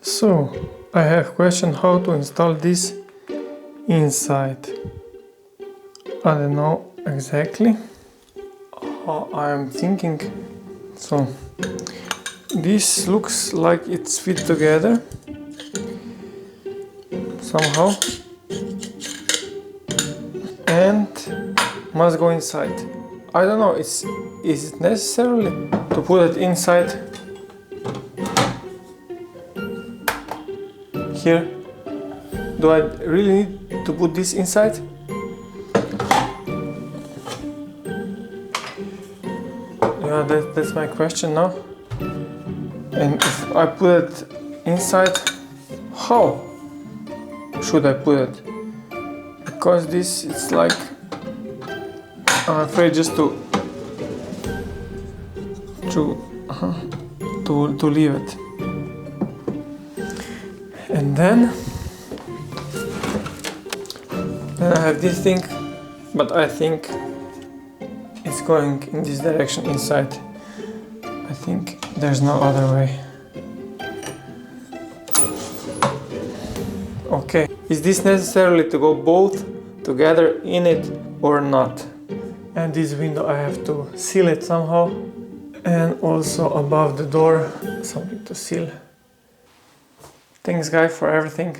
So, I have question how to install this inside. I don't know exactly how I'm thinking. So, this looks like it's fit together somehow and must go inside. I don't know, is it necessarily to put it inside here? Do I really need to put this inside? Yeah, that's my question now. And if I put it inside, how should I put it? Because this it's like, I'm afraid just to leave it. And then I have this thing, but I think it's going in this direction inside. I think there's no other way. Okay, is this necessarily to go both together in it or not? And this window I have to seal it somehow. And also above the door, something to seal. Thanks guys for everything.